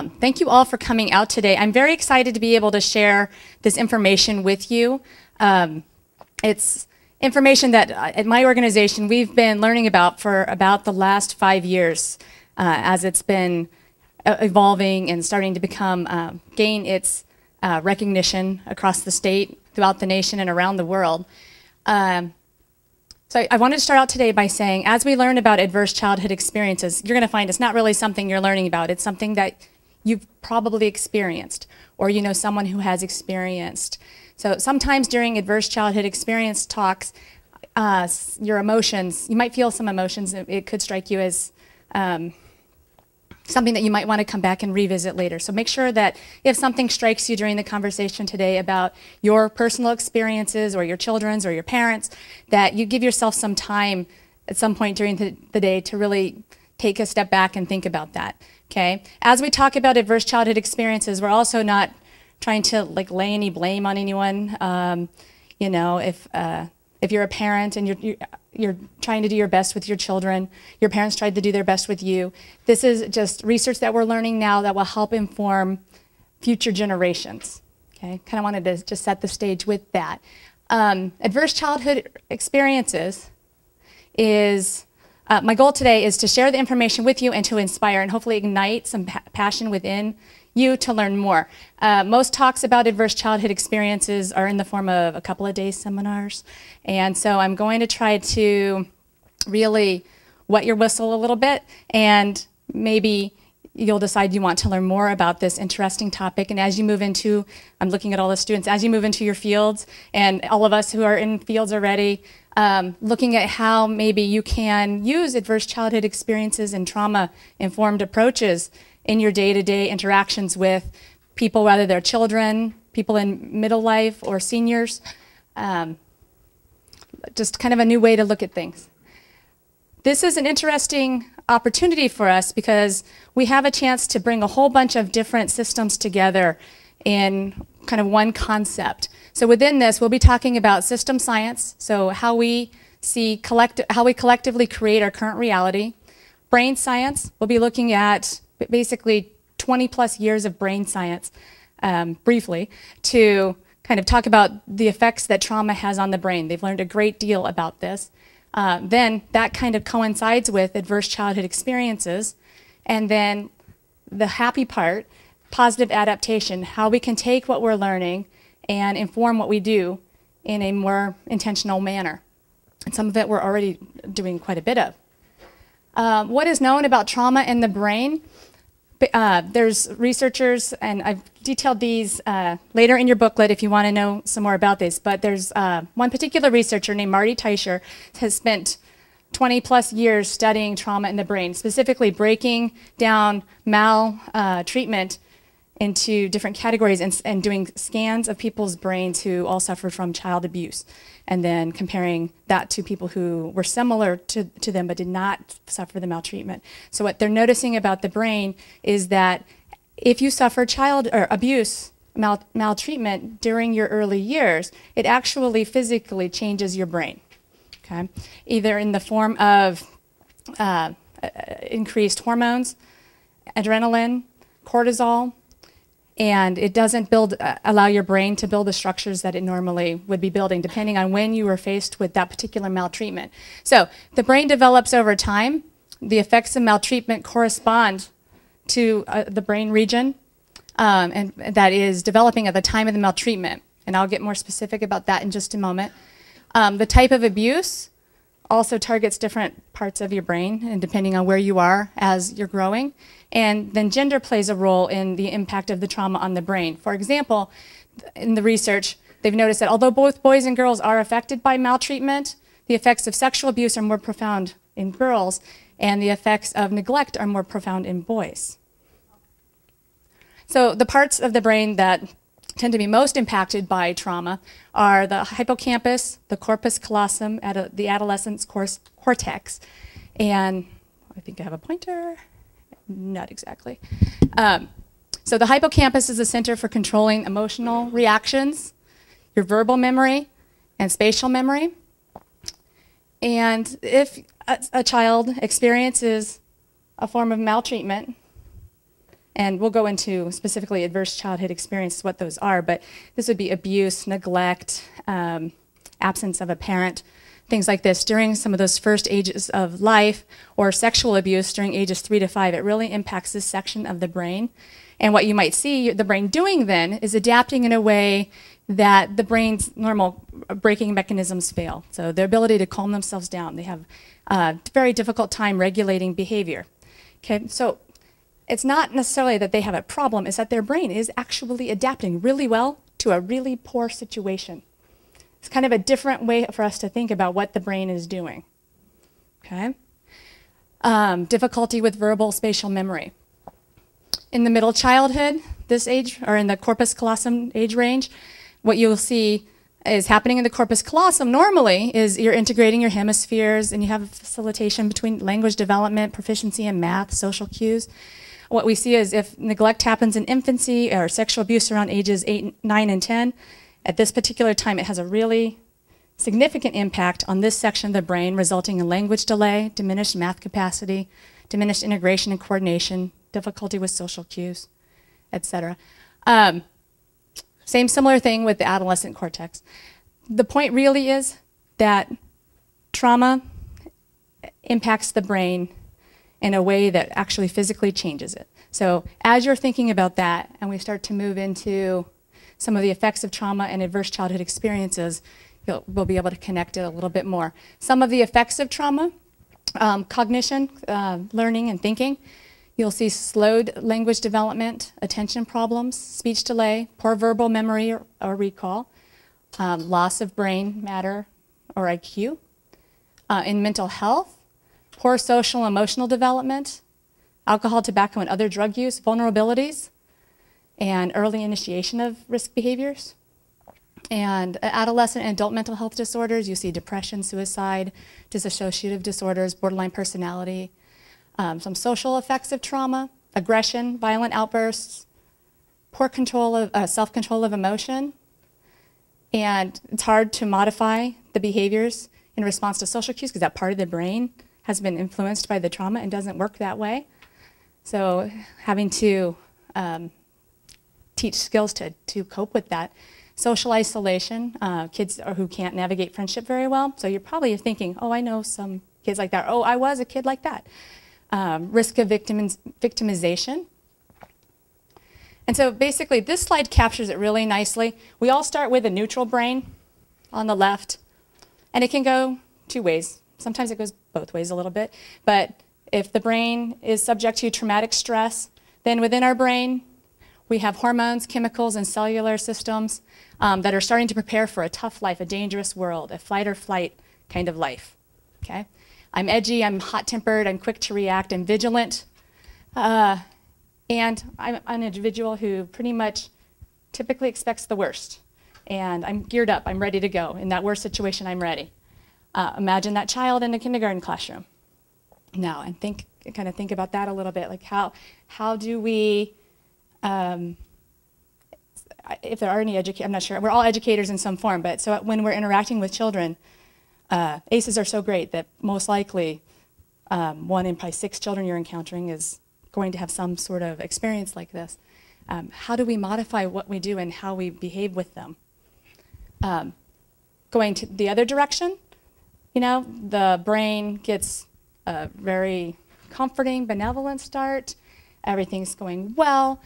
Thank you all for coming out today. I'm very excited to be able to share this information with you. It's information that at my organization we've been learning about for about the last 5 years as it's been evolving and starting to become gain its recognition across the state, throughout the nation, and around the world. So I wanted to start out today by saying, as we learn about adverse childhood experiences, you're going to find it's not really something you're learning about. It's something that you've probably experienced, or you know someone who has experienced. So sometimes during adverse childhood experience talks, your emotions, you might feel some emotions. It could strike you as something that you might want to come back and revisit later. So make sure that if something strikes you during the conversation today about your personal experiences or your children's or your parents, that you give yourself some time at some point during the day to really take a step back and think about that, okay? As we talk about adverse childhood experiences, we're also not trying to like lay any blame on anyone. You know, if you're a parent and you're trying to do your best with your children, your parents tried to do their best with you. This is just research that we're learning now that will help inform future generations. Okay, kind of wanted to just set the stage with that. Adverse childhood experiences is, my goal today is to share the information with you and to inspire and hopefully ignite some passion within you to learn more. Most talks about adverse childhood experiences are in the form of a couple of days seminars. And so I'm going to try to really wet your whistle a little bit, and maybe you'll decide you want to learn more about this interesting topic. And as you move into, I'm looking at all the students, as you move into your fields, and all of us who are in fields already, looking at how maybe you can use adverse childhood experiences and trauma-informed approaches in your day-to-day interactions with people, whether they're children, people in middle life, or seniors. Just kind of a new way to look at things. This is an interesting opportunity for us because we have a chance to bring a whole bunch of different systems together in kind of one concept. So within this, we'll be talking about system science, so how we see how we collectively create our current reality. Brain science, we'll be looking at basically 20 plus years of brain science, briefly, to kind of talk about the effects that trauma has on the brain. They've learned a great deal about this. Then that kind of coincides with adverse childhood experiences. And then the happy part, positive adaptation, how we can take what we're learning and inform what we do in a more intentional manner. And some of it we're already doing quite a bit of. What is known about trauma in the brain? There's researchers, and I've detailed these later in your booklet if you want to know some more about this, but there's one particular researcher named Marty Teicher has spent 20 plus years studying trauma in the brain, specifically breaking down maltreatment into different categories and doing scans of people's brains who all suffered from child abuse, and then comparing that to people who were similar to them but did not suffer the maltreatment. So what they're noticing about the brain is that if you suffer child or abuse, maltreatment during your early years, it actually physically changes your brain, okay? Either in the form of increased hormones, adrenaline, cortisol, and it doesn't allow your brain to build the structures that it normally would be building, depending on when you were faced with that particular maltreatment. So the brain develops over time. The effects of maltreatment correspond to the brain region and that is developing at the time of the maltreatment. And I'll get more specific about that in just a moment. The type of abuse also targets different parts of your brain, and depending on where you are as you're growing. And then gender plays a role in the impact of the trauma on the brain. For example, in the research, they've noticed that although both boys and girls are affected by maltreatment, the effects of sexual abuse are more profound in girls, and the effects of neglect are more profound in boys. So the parts of the brain that tend to be most impacted by trauma are the hippocampus, the corpus callosum, the adolescence cortex, and I think I have a pointer. Not exactly. So the hippocampus is the center for controlling emotional reactions, your verbal memory, and spatial memory. And if a child experiences a form of maltreatment And we'll go into specifically adverse childhood experiences, what those are, but this would be abuse, neglect, absence of a parent, things like this during some of those first ages of life, or sexual abuse during ages 3 to 5. It really impacts this section of the brain. And what you might see the brain doing then is adapting in a way that the brain's normal braking mechanisms fail. So their ability to calm themselves down. They have a very difficult time regulating behavior. Okay, so it's not necessarily that they have a problem, it's that their brain is actually adapting really well to a really poor situation. It's kind of a different way for us to think about what the brain is doing. Okay? Difficulty with verbal spatial memory. In the middle childhood, this age, or in the corpus callosum age range, what you'll see is happening in the corpus callosum normally is you're integrating your hemispheres and you have a facilitation between language development, proficiency in math, social cues. What we see is if neglect happens in infancy or sexual abuse around ages 8, 9, and 10, at this particular time it has a really significant impact on this section of the brain, resulting in language delay, diminished math capacity, diminished integration and coordination, difficulty with social cues, etc. Same similar thing with the adolescent cortex. The point really is that trauma impacts the brain in a way that actually physically changes it. So as you're thinking about that, and we start to move into some of the effects of trauma and adverse childhood experiences, we'll be able to connect it a little bit more. Some of the effects of trauma, cognition, learning and thinking. You'll see slowed language development, attention problems, speech delay, poor verbal memory or recall, loss of brain matter or IQ. In mental health, poor social and emotional development, alcohol, tobacco, and other drug use, vulnerabilities, and early initiation of risk behaviors. And adolescent and adult mental health disorders, you see depression, suicide, dissociative disorders, borderline personality, some social effects of trauma, aggression, violent outbursts, poor control of self-control of emotion, and it's hard to modify the behaviors in response to social cues because that part of the brain has been influenced by the trauma and doesn't work that way. So having to teach skills to cope with that. Social isolation, kids who can't navigate friendship very well. So you're probably thinking, oh, I know some kids like that. Oh, I was a kid like that. Risk of victimization. And so basically this slide captures it really nicely. We all start with a neutral brain on the left, and it can go two ways. Sometimes it goes both ways a little bit, but if the brain is subject to traumatic stress, then within our brain we have hormones, chemicals, and cellular systems that are starting to prepare for a tough life, a dangerous world, a fight or flight kind of life. Okay? I'm edgy, I'm hot-tempered, I'm quick to react, I'm vigilant, and I'm an individual who pretty much typically expects the worst. And I'm geared up, I'm ready to go. In that worst situation, I'm ready. Imagine that child in a kindergarten classroom. Now, and kind of think about that a little bit, like how do we, if there are any educators, I'm not sure, we're all educators in some form, but so when we're interacting with children, ACEs are so great that most likely 1 in probably 6 children you're encountering is going to have some sort of experience like this. How do we modify what we do and how we behave with them? Going to the other direction, you know, the brain gets a very comforting, benevolent start. Everything's going well.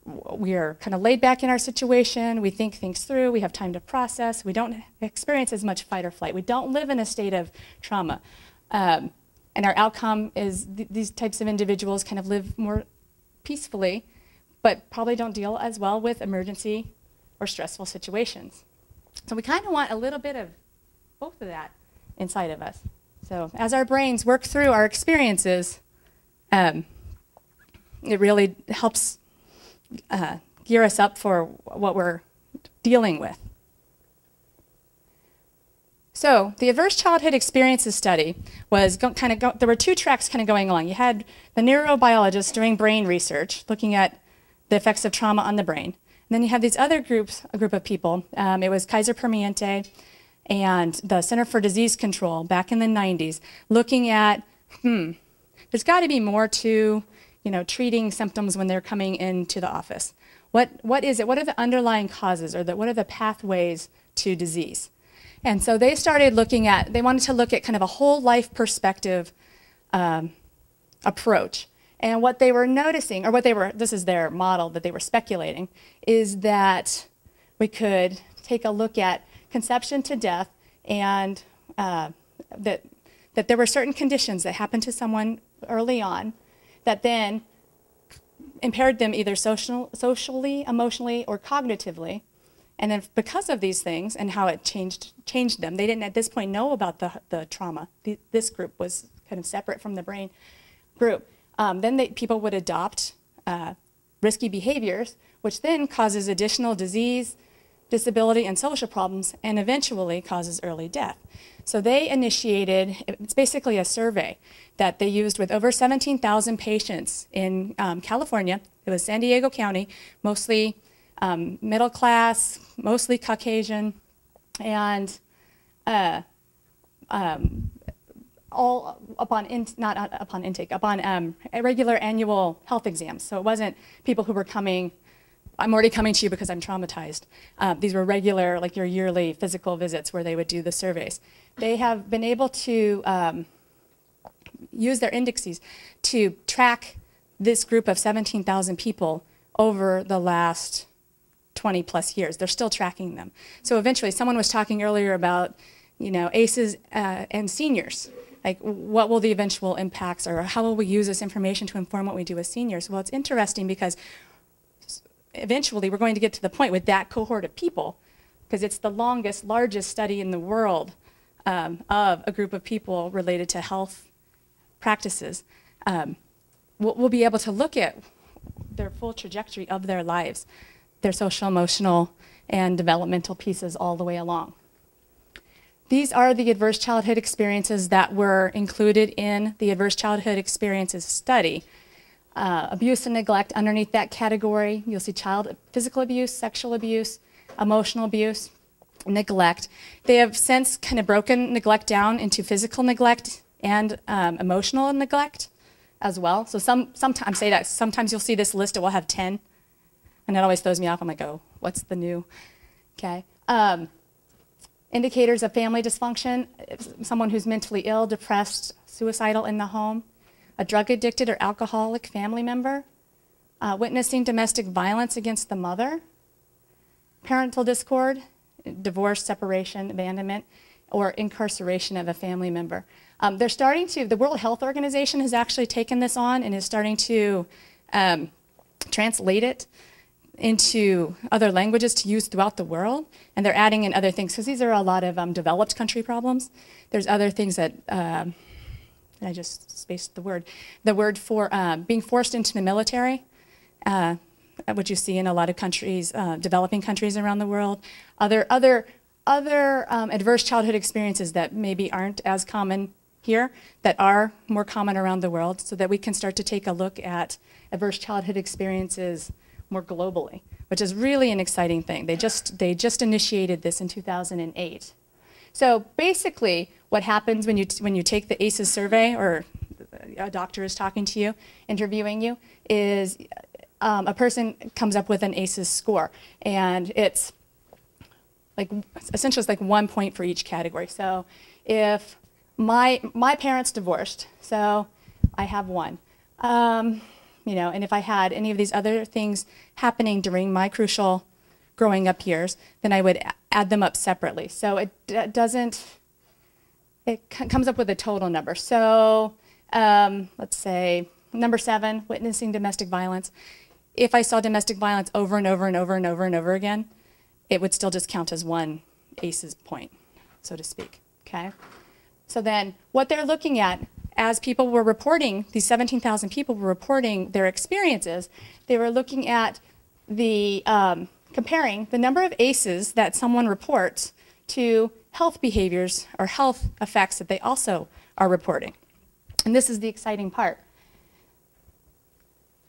We are kind of laid back in our situation. We think things through. We have time to process. We don't experience as much fight or flight. We don't live in a state of trauma. And our outcome is these types of individuals kind of live more peacefully, but probably don't deal as well with emergency or stressful situations. So we kind of want a little bit of both of that inside of us. So as our brains work through our experiences, it really helps gear us up for what we're dealing with. So the adverse childhood experiences study was there were 2 tracks kind of going along. You had the neurobiologists doing brain research, looking at the effects of trauma on the brain. And then you have these other a group of people. It was Kaiser Permanente and the Center for Disease Control back in the 90s, looking at, there's got to be more to treating symptoms when they're coming into the office. What is it? What are the underlying causes, or what are the pathways to disease? And so they started they wanted to look at kind of a whole life perspective approach. And what they were noticing, this is their model that they were speculating, is that we could take a look at conception to death, and that there were certain conditions that happened to someone early on that then impaired them either socially, emotionally, or cognitively. And then because of these things and how it changed them, they didn't at this point know about the trauma. This group was kind of separate from the brain group. Then people would adopt risky behaviors, which then causes additional disease, disability, and social problems, and eventually causes early death. So they initiated, it's basically a survey that they used with over 17,000 patients in California. It was San Diego County, mostly middle class, mostly Caucasian, and all upon regular annual health exams. So it wasn't people who were coming, I'm already coming to you because I'm traumatized. These were regular, like your yearly physical visits where they would do the surveys. They have been able to use their indexes to track this group of 17,000 people over the last 20 plus years. They're still tracking them. So eventually, someone was talking earlier about, ACEs and seniors. Like, what will the eventual impacts, or how will we use this information to inform what we do with seniors? Well, it's interesting because eventually we're going to get to the point with that cohort of people, because it's the largest study in the world of a group of people related to health practices. We'll be able to look at their full trajectory of their lives, their social, emotional, and developmental pieces all the way along. These are the adverse childhood experiences that were included in the adverse childhood experiences study. Abuse and neglect underneath that category. You'll see physical abuse, sexual abuse, emotional abuse, neglect. They have since kind of broken neglect down into physical neglect and emotional neglect as well. So sometimes you'll see this list, it will have 10. And that always throws me off. I'm like, oh, what's the new? Okay. Indicators of family dysfunction, someone who's mentally ill, depressed, suicidal in the home, a drug addicted or alcoholic family member, witnessing domestic violence against the mother, parental discord, divorce, separation, abandonment, or incarceration of a family member. The World Health Organization has actually taken this on and is starting to translate it into other languages to use throughout the world, and they're adding in other things, because these are a lot of developed country problems. There's other things that, I just spaced the word for being forced into the military, which you see in a lot of countries, developing countries around the world. Other adverse childhood experiences that maybe aren't as common here, that are more common around the world, so that we can start to take a look at adverse childhood experiences more globally, which is really an exciting thing. They just initiated this in 2008. So basically, what happens when you take the ACEs survey, or a doctor is talking to you, interviewing you, is a person comes up with an ACEs score, and it's like essentially it's like 1 point for each category. So if my parents divorced, so I have 1. And if I had any of these other things happening during my crucial growing up years, then I would add them up separately. So it comes up with a total number. So let's say number 7, witnessing domestic violence. If I saw domestic violence over and over and over and over and over again, it would still just count as 1 ACEs point, so to speak, okay? So then what they're looking at, as people were reporting, these 17,000 people were reporting their experiences, they were looking at comparing the number of ACEs that someone reports to health behaviors or health effects that they also are reporting. And this is the exciting part.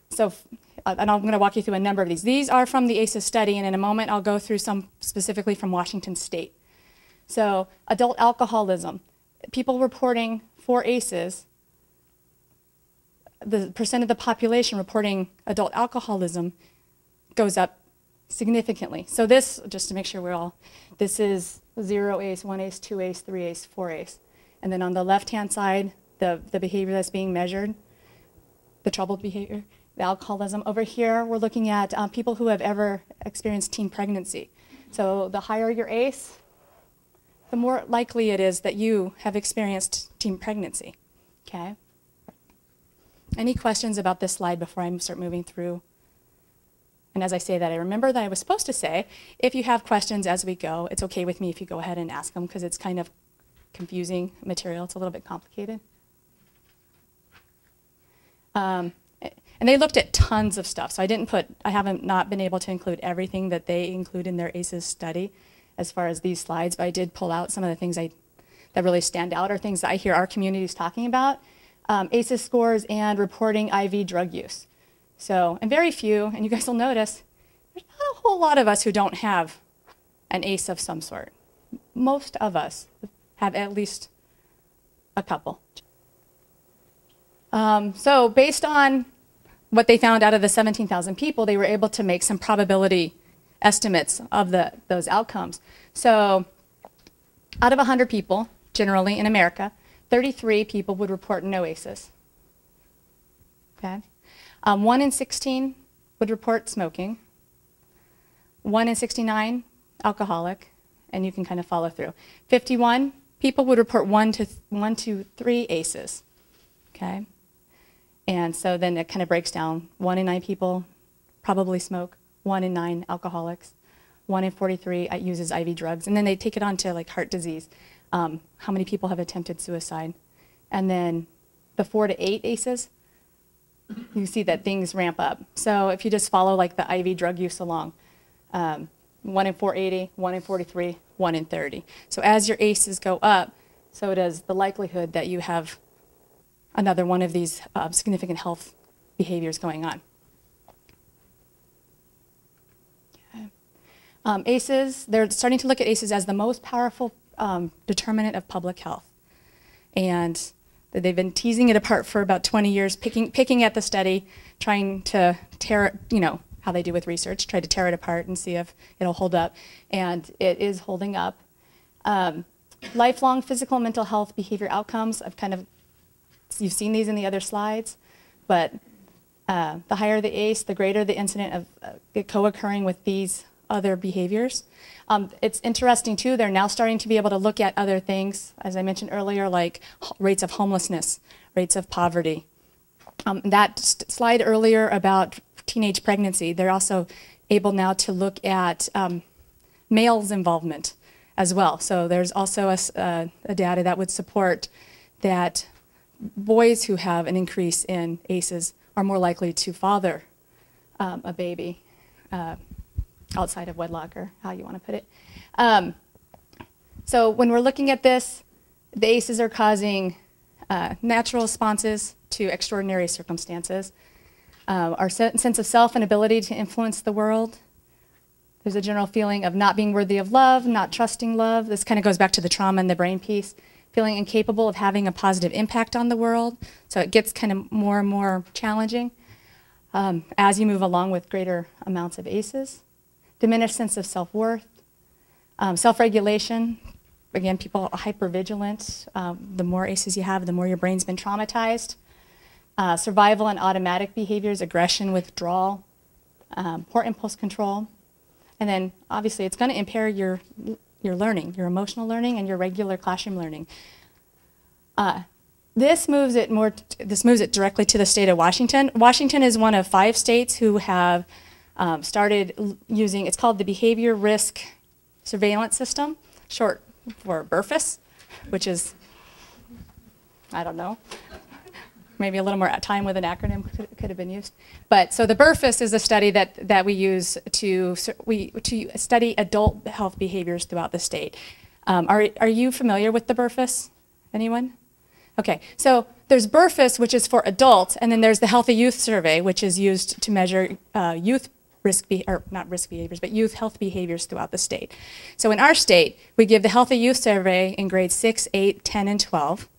So, and I'm going to walk you through a number of these. These are from the ACEs study, and in a moment I'll go through some specifically from Washington State. So, adult alcoholism. People reporting for ACEs the percent of the population reporting adult alcoholism goes up significantly. So this, just to make sure this is 0 ACE, 1 ACE, 2 ACE, 3 ACE, 4 ACE. And then on the left-hand side, the behavior that's being measured, the troubled behavior, the alcoholism. Over here, we're looking at people who have ever experienced teen pregnancy. So the higher your ACE, the more likely it is that you have experienced teen pregnancy, okay? Any questions about this slide before I start moving through? And as I say that, I remember that I was supposed to say, if you have questions as we go, it's okay with me if you go ahead and ask them, because it's kind of confusing material. It's a little bit complicated. And they looked at tons of stuff. So I haven't not been able to include everything that they include in their ACEs study as far as these slides, but I did pull out some of the things that really stand out, or things that I hear our communities talking about. ACEs scores and reporting IV drug use. So, and very few, and you guys will notice, there's not a whole lot of us who don't have an ACE of some sort. Most of us have at least a couple. So based on what they found out of the 17,000 people, they were able to make some probability estimates of those outcomes. So out of 100 people, generally in America, 33 people would report no ACEs. Okay? 1 in 16 would report smoking. 1 in 69, alcoholic, and you can kind of follow through. 51 people would report 1 to 3 ACEs. Okay? And so then it kind of breaks down. 1 in 9 people probably smoke. 1 in 9 alcoholics. 1 in 43 uses IV drugs. And then they take it on to like heart disease. How many people have attempted suicide? And then the 4 to 8 ACEs, you see that things ramp up. So if you just follow like the IV drug use along, 1 in 480, 1 in 43, 1 in 30. So as your ACEs go up, so does the likelihood that you have another one of these significant health behaviors going on. Okay. ACEs, they're starting to look at ACEs as the most powerful determinant of public health. And they've been teasing it apart for about 20 years, picking at the study, trying to tear it, you know, how they do with research, try to tear it apart and see if it'll hold up. And it is holding up. Lifelong physical and mental health behavior outcomes, you've seen these in the other slides, but the higher the ACE, the greater the incident of it co-occurring with these other behaviors. It's interesting too, they're now starting to be able to look at other things, as I mentioned earlier, like rates of homelessness, rates of poverty. That slide earlier about teenage pregnancy, they're also able now to look at males' involvement as well. So there's also a data that would support that boys who have an increase in ACEs are more likely to father a baby outside of wedlock, or how you want to put it. So when we're looking at this, the ACEs are causing natural responses to extraordinary circumstances. Our sense of self and ability to influence the world. There's a general feeling of not being worthy of love, not trusting love. This kind of goes back to the trauma and the brain piece. Feeling incapable of having a positive impact on the world. So it gets kind of more and more challenging as you move along with greater amounts of ACEs. Diminished sense of self-worth. Self-regulation. Again, people are hypervigilant. The more ACEs you have, the more your brain's been traumatized. Survival and automatic behaviors, aggression, withdrawal, poor impulse control. And then obviously it's going to impair your learning, your emotional learning and your regular classroom learning. This moves it directly to the state of Washington. Washington is one of 5 states who have started using, it's called the Behavior Risk Surveillance System, short for BRFIS, which is, I don't know, maybe a little more time with an acronym could have been used. But so the BRFIS is a study that we use to study adult health behaviors throughout the state. Are you familiar with the BRFIS? Anyone? Okay, so there's BRFIS, which is for adults, and then there's the Healthy Youth Survey, which is used to measure youth youth health behaviors throughout the state. So in our state, we give the Healthy Youth Survey in grades 6, 8, 10, and 12.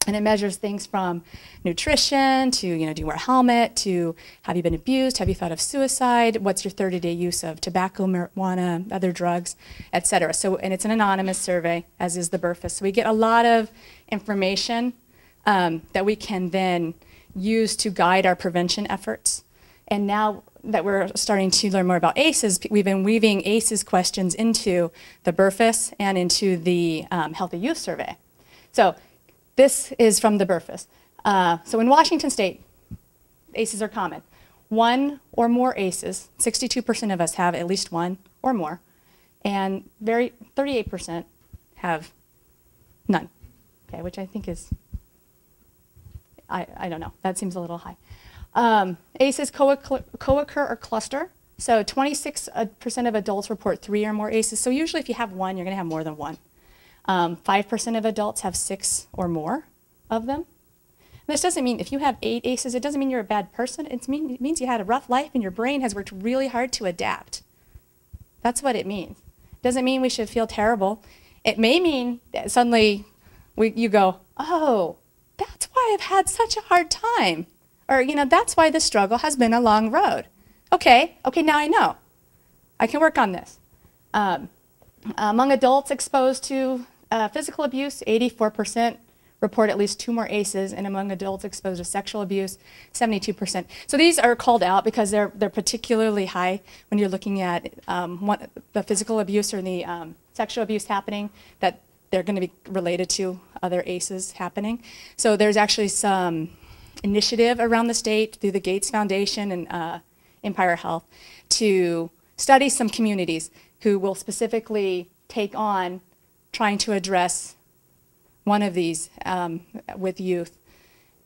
And it measures things from nutrition to, do you wear a helmet, to have you been abused, have you thought of suicide, what's your 30-day use of tobacco, marijuana, other drugs, et cetera. So, and it's an anonymous survey, as is the BRFIS. So we get a lot of information that we can then use to guide our prevention efforts. And now that we're starting to learn more about ACEs, we've been weaving ACEs questions into the BRFIS and into the Healthy Youth Survey. So this is from the BRFIS. So in Washington State, ACEs are common. One or more ACEs, 62% of us have at least one or more, and 38% have none, okay, which I think is, I don't know, that seems a little high. ACEs co-occur or cluster. So 26% of adults report 3 or more ACEs. So usually if you have one, you're going to have more than one. 5% of adults have 6 or more of them. And this doesn't mean if you have 8 ACEs, it doesn't mean you're a bad person. It means you had a rough life and your brain has worked really hard to adapt. That's what it means. It doesn't mean we should feel terrible. It may mean that suddenly you go, oh, that's why I've had such a hard time. Or, that's why the struggle has been a long road. Okay, now I know. I can work on this. Among adults exposed to physical abuse, 84% report at least 2 more ACEs, and among adults exposed to sexual abuse, 72%. So these are called out because they're particularly high when you're looking at the physical abuse or the sexual abuse happening, that they're going to be related to other ACEs happening. So there's actually some initiative around the state through the Gates Foundation and Empire Health to study some communities who will specifically take on trying to address one of these with youth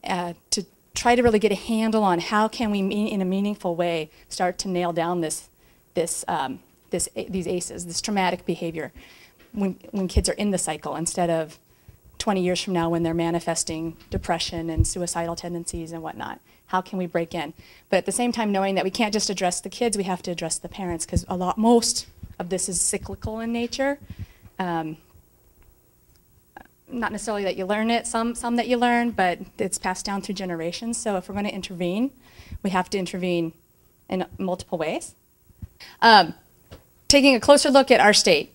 to try to really get a handle on how can we, in a meaningful way, start to nail down these ACEs, this traumatic behavior, when kids are in the cycle instead of 20 years from now when they're manifesting depression and suicidal tendencies and whatnot. How can we break in? But at the same time, knowing that we can't just address the kids, we have to address the parents, because most of this is cyclical in nature. Not necessarily that you learn it, some that you learn, but it's passed down through generations. So if we're going to intervene, we have to intervene in multiple ways. Taking a closer look at our state,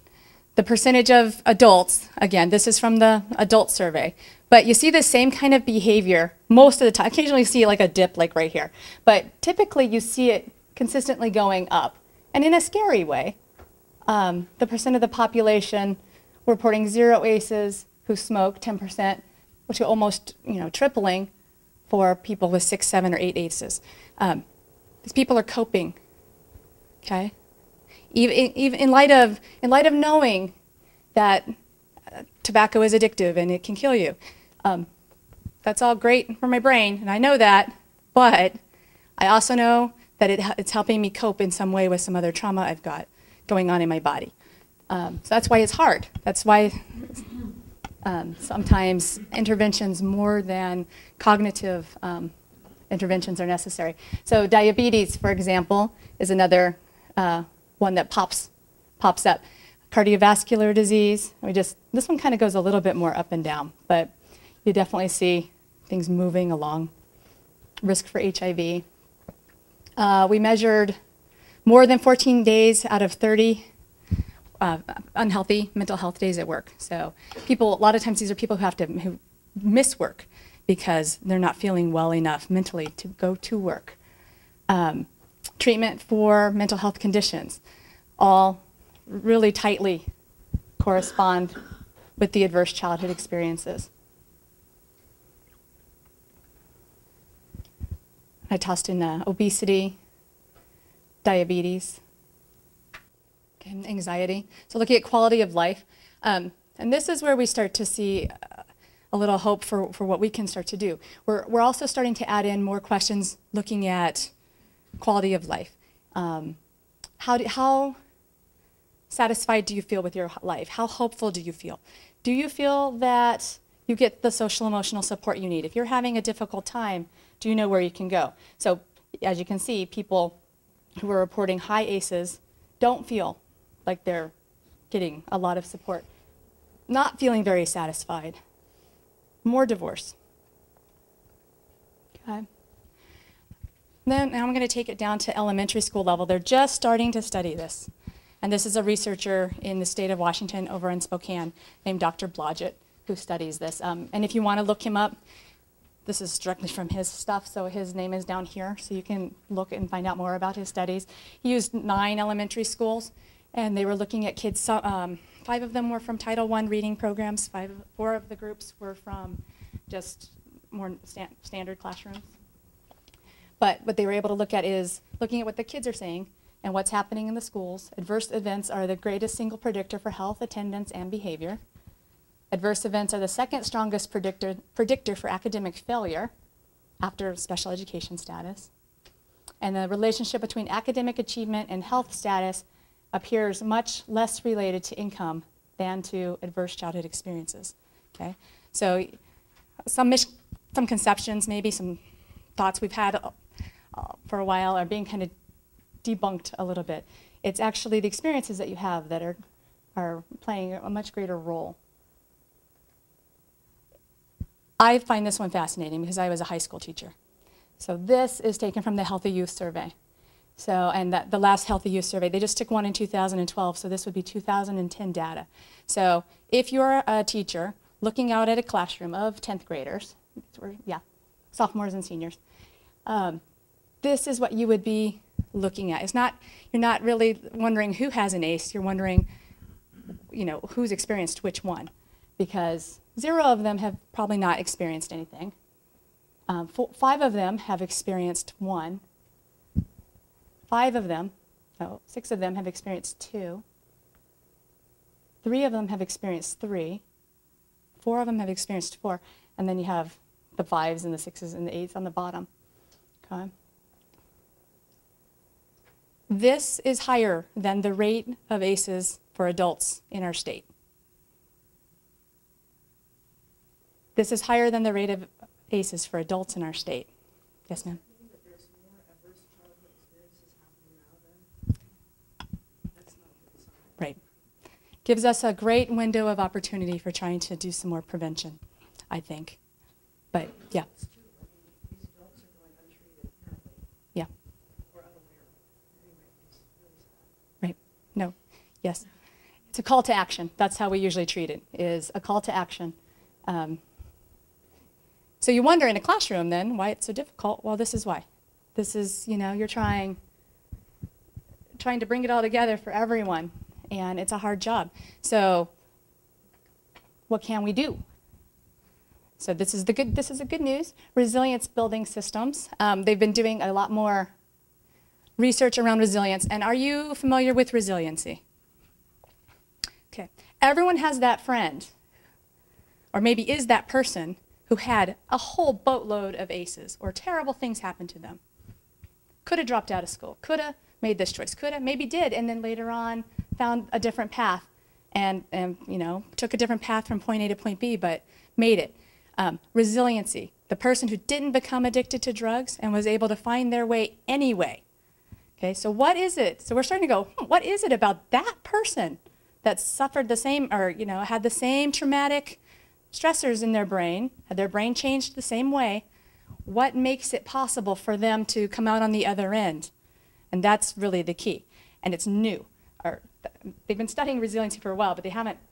the percentage of adults, again, this is from the adult survey, but you see the same kind of behavior most of the time. Occasionally you see like a dip like right here, but typically you see it consistently going up, and in a scary way. The percent of the population reporting 0 ACEs who smoke, 10%, which is almost tripling for people with 6, 7, or 8 ACEs. These people are coping, okay? Even in light of knowing that tobacco is addictive and it can kill you. That's all great for my brain, and I know that, but I also know that it's helping me cope in some way with some other trauma I've got going on in my body. So that's why it's hard. That's why sometimes interventions more than cognitive interventions are necessary. So diabetes, for example, is another one that pops up. Cardiovascular disease, this one kind of goes a little bit more up and down, but you definitely see things moving along. Risk for HIV. We measured more than 14 days out of 30 unhealthy mental health days at work. So people, a lot of times these are people who miss work because they're not feeling well enough mentally to go to work. Treatment for mental health conditions, all really tightly correspond with the adverse childhood experiences. I tossed in obesity, diabetes, and anxiety. So looking at quality of life. And this is where we start to see a little hope for what we can start to do. We're also starting to add in more questions looking at quality of life. How satisfied do you feel with your life? How hopeful do you feel? Do you feel that you get the social emotional support you need? If you're having a difficult time, do you know where you can go? So as you can see, people who are reporting high ACEs don't feel like they're getting a lot of support. Not feeling very satisfied. more divorce. Okay. Then now I'm going to take it down to elementary school level. They're just starting to study this. And this is a researcher in the state of Washington over in Spokane named Dr. Blodgett who studies this. And if you want to look him up, this is directly from his stuff, so his name is down here, so you can look and find out more about his studies. He used 9 elementary schools, and they were looking at kids. 5 of them were from Title I reading programs. 4 of the groups were from just more standard classrooms. But what they were able to look at is looking at what the kids are saying and what's happening in the schools. Adverse events are the greatest single predictor for health, attendance, and behavior. Adverse events are the second strongest predictor for academic failure after special education status. And the relationship between academic achievement and health status appears much less related to income than to adverse childhood experiences. Okay? So some conceptions, maybe some thoughts we've had for a while are being kind of debunked a little bit. It's actually the experiences that you have that are playing a much greater role. I find this one fascinating because I was a high school teacher. So this is taken from the Healthy Youth Survey. So, and the last Healthy Youth Survey, they just took one in 2012, so this would be 2010 data. So if you're a teacher looking out at a classroom of 10th graders, sophomores and seniors, this is what you would be looking at. You're not really wondering who has an ACE, you're wondering, who's experienced which one. Because 0 of them have probably not experienced anything. 5 of them have experienced 1. 6 of them have experienced 2. 3 of them have experienced 3. 4 of them have experienced 4. And then you have the 5s and the 6s and the 8s on the bottom. Okay. This is higher than the rate of ACEs for adults in our state. This is higher than the rate of ACEs for adults in our state. Yes, ma'am? There's more adverse childhood experiences happening now then? That's not a good sign. Right. Gives us a great window of opportunity for trying to do some more prevention, I think. But, yeah. It's true. I mean, these adults are going untreated apparently. Yeah. Or unaware. Anyway, it's really sad. Right. No. Yes. It's a call to action. That's how we usually treat it, is a call to action. So you wonder in a classroom then why it's so difficult. Well, this is why. This is, you're trying to bring it all together for everyone, and it's a hard job. So what can we do? So this is the good news. Resilience building systems. They've been doing a lot more research around resilience. And are you familiar with resiliency? Okay. Everyone has that friend, or maybe is that person who had a whole boatload of ACEs or terrible things happen to them. Could have dropped out of school, could have made this choice, could have, maybe did, and then later on found a different path and took a different path from point A to point B, but made it. Resiliency, the person who didn't become addicted to drugs and was able to find their way anyway. Okay, so what is it? So we're starting to go, what is it about that person that suffered the same, or had the same traumatic stressors in their brain, had their brain changed the same way? What makes it possible for them to come out on the other end? And that's really the key. And it's new. They've been studying resiliency for a while, but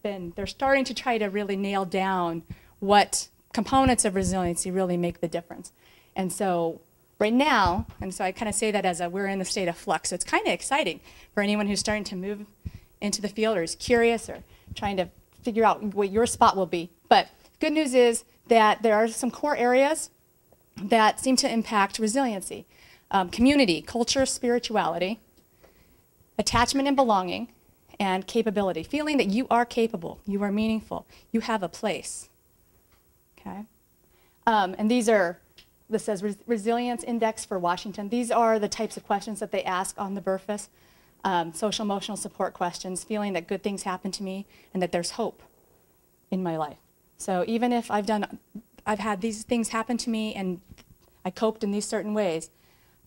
they're starting to try to really nail down what components of resiliency really make the difference. And so right now, and so I kind of say that as we're in the state of flux, so it's kind of exciting for anyone who's starting to move into the field or is curious or trying to figure out what your spot will be. But good news is that there are some core areas that seem to impact resiliency. Community, culture, spirituality, attachment and belonging, and capability. Feeling that you are capable, you are meaningful, you have a place. Okay? And this says Resilience Index for Washington. These are the types of questions that they ask on the BRFIS. Social emotional support questions, feeling that good things happen to me and that there's hope in my life. So even if I've had these things happen to me and I coped in these certain ways,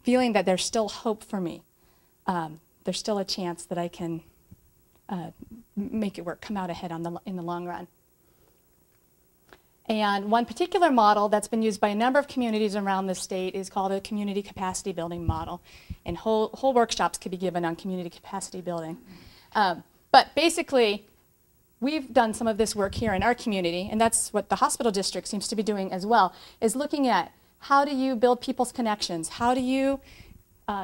feeling that there's still hope for me. There's still a chance that I can make it work, come out ahead in the long run. And one particular model that's been used by a number of communities around the state is called a community capacity building model. And whole workshops could be given on community capacity building. But basically, we've done some of this work here in our community, and that's what the hospital district seems to be doing as well, is looking at how do you build people's connections? How do you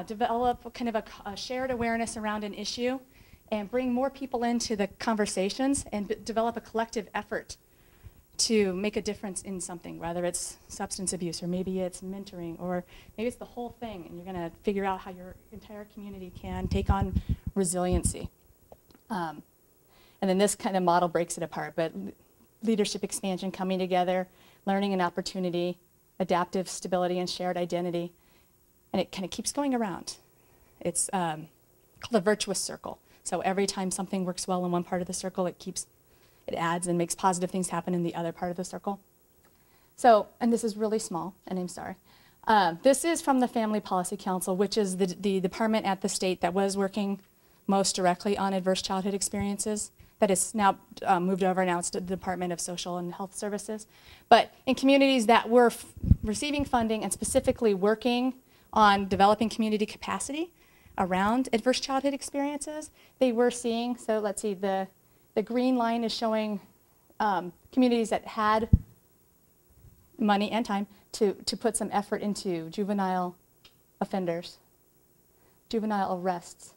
develop kind of a shared awareness around an issue and bring more people into the conversations and develop a collective effort to make a difference in something, whether it's substance abuse or maybe it's mentoring or maybe it's the whole thing, and you're going to figure out how your entire community can take on resiliency. And then this kind of model breaks it apart, but leadership expansion, coming together, learning and opportunity, adaptive stability and shared identity, and it kind of keeps going around. It's called a virtuous circle. So every time something works well in one part of the circle, it adds and makes positive things happen in the other part of the circle. So, and this is really small, and I'm sorry. This is from the Family Policy Council, which is the department at the state that was working most directly on adverse childhood experiences. That is now moved over, now it's the Department of Social and Health Services. But in communities that were receiving funding and specifically working on developing community capacity around adverse childhood experiences, they were seeing, so let's see, the green line is showing communities that had money and time to put some effort into juvenile offenders, juvenile arrests,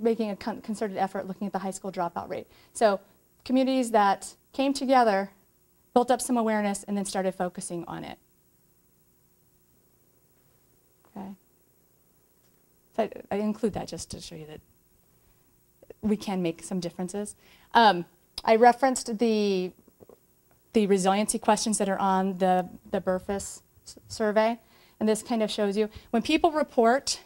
making a concerted effort looking at the high school dropout rate. So communities that came together, built up some awareness, and then started focusing on it. Okay. So I include that just to show you that we can make some differences. I referenced the resiliency questions that are on the Burfus survey, and this kind of shows you when people report.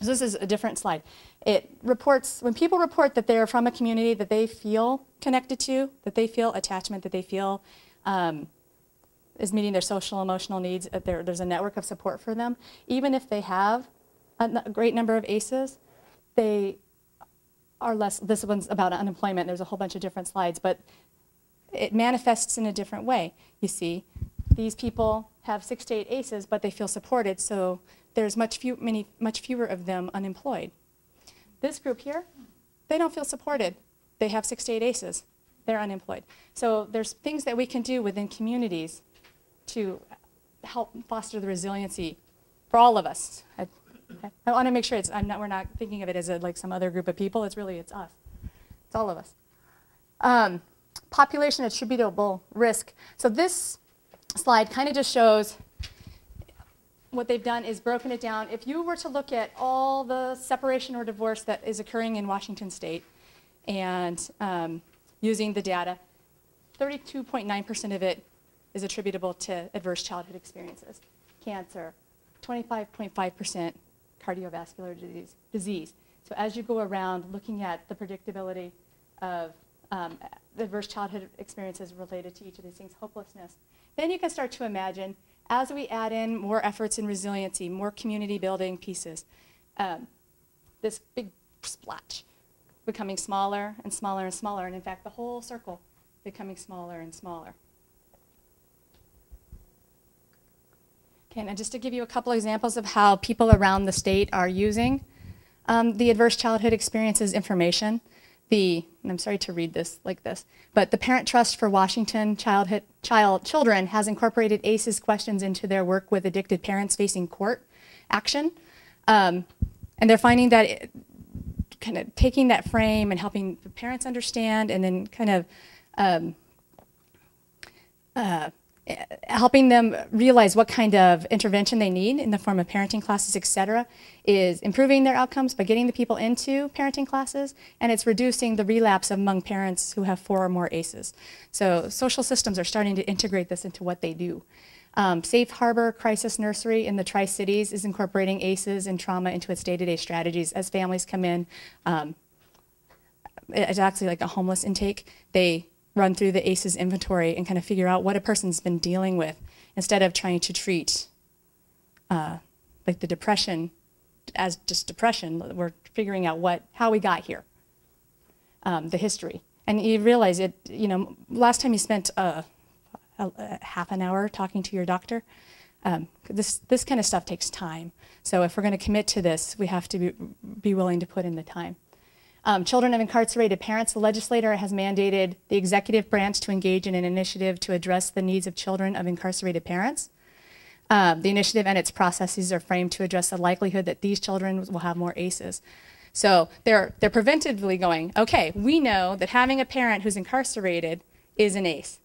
So this is a different slide. It reports when people report that they're from a community that they feel connected to, that they feel attachment, that they feel is meeting their social emotional needs. There's a network of support for them. Even if they have a great number of ACEs, they are less. This one's about unemployment. There's a whole bunch of different slides, but it manifests in a different way. You see, these people have 6 to 8 ACEs, but they feel supported, so there's much fewer of them unemployed. This group here, they don't feel supported. They have 6 to 8 ACEs. They're unemployed. So there's things that we can do within communities to help foster the resiliency for all of us. I want to make sure we're not thinking of it as like some other group of people. It's us. It's all of us. Population attributable risk. So this slide kind of just shows what they've done is broken it down. If you were to look at all the separation or divorce that is occurring in Washington State and using the data, 32.9% of it is attributable to adverse childhood experiences. Cancer, 25.5% cardiovascular disease. So as you go around looking at the predictability of adverse childhood experiences related to each of these things, hopelessness, then you can start to imagine as we add in more efforts in resiliency, more community building pieces, this big splotch becoming smaller and smaller and smaller, and in fact the whole circle becoming smaller and smaller. Okay, and just to give you a couple examples of how people around the state are using the adverse childhood experiences information. And I'm sorry to read this like this, but the Parent Trust for Washington Children has incorporated ACEs questions into their work with addicted parents facing court action. And they're finding that kind of taking that frame and helping the parents understand and then kind of helping them realize what kind of intervention they need in the form of parenting classes, et cetera, is improving their outcomes by getting the people into parenting classes, and it's reducing the relapse among parents who have 4 or more ACEs. So social systems are starting to integrate this into what they do. Safe Harbor Crisis Nursery in the Tri-Cities is incorporating ACEs and trauma into its day-to-day strategies as families come in. It's actually like a homeless intake. They run through the ACEs inventory and kind of figure out what a person's been dealing with instead of trying to treat like the depression as just depression. We're figuring out how we got here, the history. And you realize it, you know, last time you spent a half an hour talking to your doctor, this kind of stuff takes time. So if we're going to commit to this, we have to be willing to put in the time. Children of incarcerated parents, the legislator has mandated the executive branch to engage in an initiative to address the needs of children of incarcerated parents. The initiative and its processes are framed to address the likelihood that these children will have more ACEs. So they're preventively going, okay, we know that having a parent who's incarcerated is an ACE.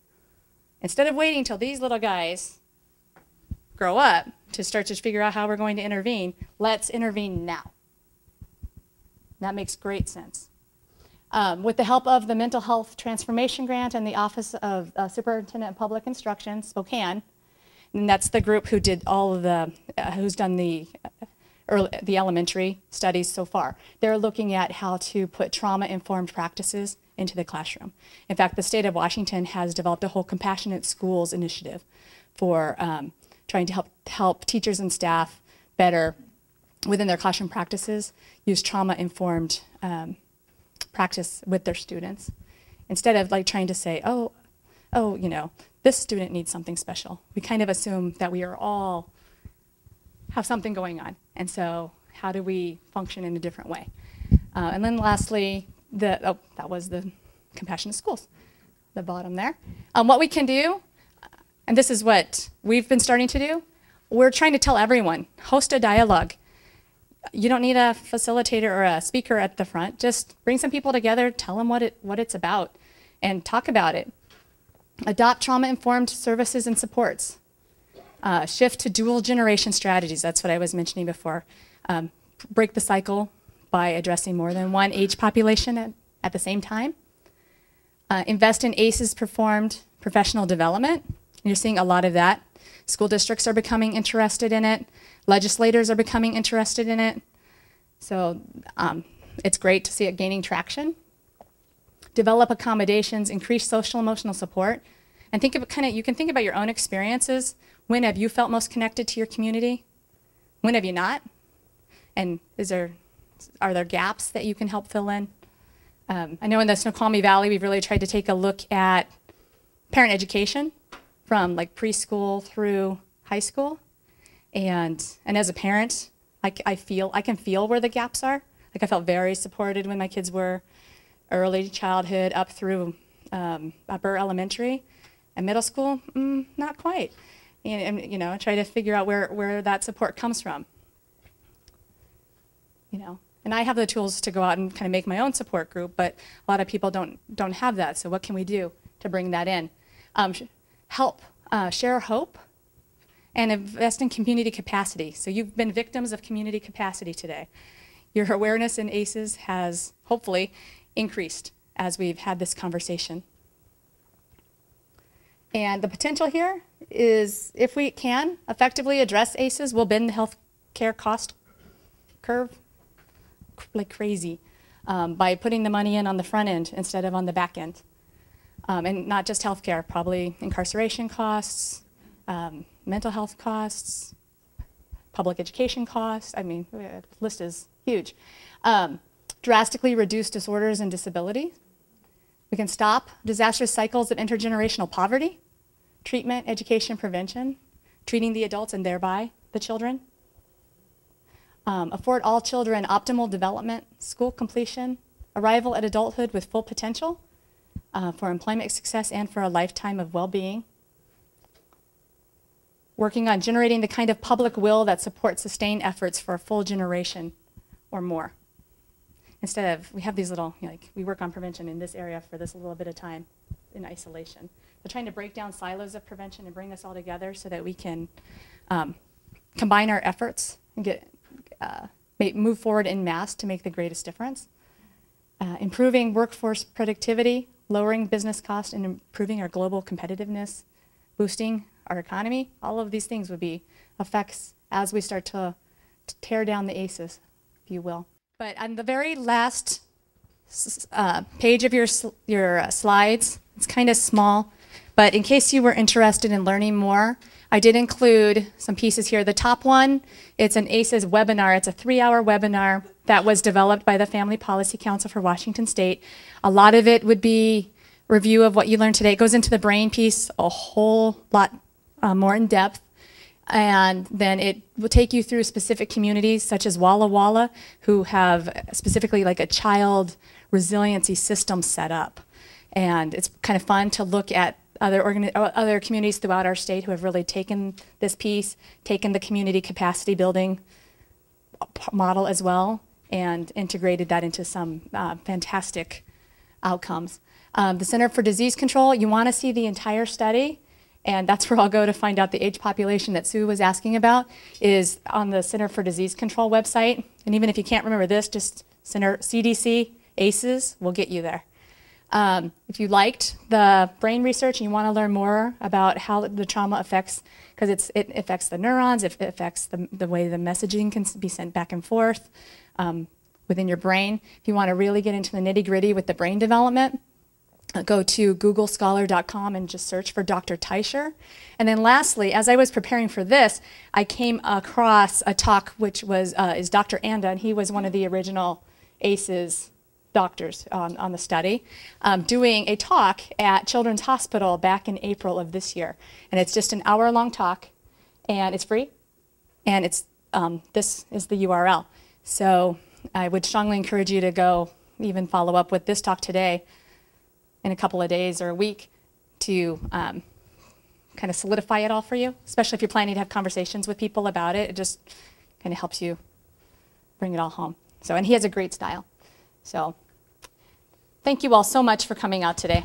Instead of waiting till these little guys grow up to start to figure out how we're going to intervene, let's intervene now. That makes great sense. With the help of the Mental Health Transformation Grant and the Office of Superintendent of Public Instruction, Spokane, and that's the group who did all of the, who's done the elementary studies so far. They're looking at how to put trauma-informed practices into the classroom. In fact, the state of Washington has developed a whole Compassionate Schools initiative for trying to help teachers and staff better within their classroom practices use trauma-informed practice with their students, instead of like trying to say, oh, you know, this student needs something special. We kind of assume that we are all have something going on, and so how do we function in a different way? And then lastly, that was the Compassionate Schools, the bottom there. What we can do, and this is what we've been starting to do, we're trying to tell everyone, host a dialogue. You don't need a facilitator or a speaker at the front. Just bring some people together, tell them what it's about, and talk about it. Adopt trauma-informed services and supports. Shift to dual generation strategies. That's what I was mentioning before. Break the cycle by addressing more than one age population at the same time. Invest in ACEs performed professional development. You're seeing a lot of that. School districts are becoming interested in it. Legislators are becoming interested in it. So it's great to see it gaining traction. Develop accommodations, increase social emotional support, and think of it you can think about your own experiences. When have you felt most connected to your community? When have you not? And are there gaps that you can help fill in? I know in the Snoqualmie Valley, we've really tried to take a look at parent education from like preschool through high school. And as a parent, I can feel where the gaps are. Like I felt very supported when my kids were early childhood up through upper elementary, and middle school, not quite. And you know, I try to figure out where that support comes from. You know, and I have the tools to go out and kind of make my own support group, but a lot of people don't have that. So what can we do to bring that in? Help share hope and invest in community capacity. So you've been victims of community capacity today. Your awareness in ACEs has hopefully increased as we've had this conversation. And the potential here is, if we can effectively address ACEs, we'll bend the healthcare cost curve like crazy by putting the money in on the front end instead of on the back end. And not just healthcare, probably incarceration costs, mental health costs, public education costs. I mean, the list is huge. Drastically reduce disorders and disability. We can stop disastrous cycles of intergenerational poverty, treatment, education, prevention, treating the adults and thereby the children. Afford all children optimal development, school completion, arrival at adulthood with full potential for employment success and for a lifetime of well-being. Working on generating the kind of public will that supports sustained efforts for a full generation or more. Instead of, we have these little, like, we work on prevention in this area for this little bit of time in isolation. We're trying to break down silos of prevention and bring us all together so that we can combine our efforts and move forward en masse to make the greatest difference. Improving workforce productivity, lowering business costs, and improving our global competitiveness, boosting our economy. All of these things would be effects as we start to tear down the ACEs, if you will. But on the very last page of your slides, it's kind of small, But in case you were interested in learning more, I did include some pieces here. The top one, it's an ACEs webinar. It's a 3-hour webinar that was developed by the Family Policy Council for Washington State. A lot of it would be review of what you learned today. It goes into the brain piece a whole lot more in depth. And then it will take you through specific communities such as Walla Walla, who have specifically like a child resiliency system set up. And it's kind of fun to look at other communities throughout our state who have really taken this piece, taken the community capacity building model as well, and integrated that into some fantastic outcomes. The Center for Disease Control, you want to see the entire study, and that's where I'll go to find out the age population that Sue was asking about, is on the Center for Disease Control website. And even if you can't remember this, just CDC ACEs will get you there. If you liked the brain research and you want to learn more about how the trauma affects, because it affects the neurons, it affects the way the messaging can be sent back and forth within your brain. If you want to really get into the nitty-gritty with the brain development, go to googlescholar.com and just search for Dr. Teicher. And then lastly, as I was preparing for this, I came across a talk which was is Dr. Anda, and he was one of the original ACEs doctors on the study, doing a talk at Children's Hospital back in April of this year. And it's just an hour-long talk, and it's free, and it's this is the URL. So I would strongly encourage you to go even follow up with this talk today in a couple of days or a week to kind of solidify it all for you, especially if you're planning to have conversations with people about it. It just kind of helps you bring it all home. So, and he has a great style. So thank you all so much for coming out today.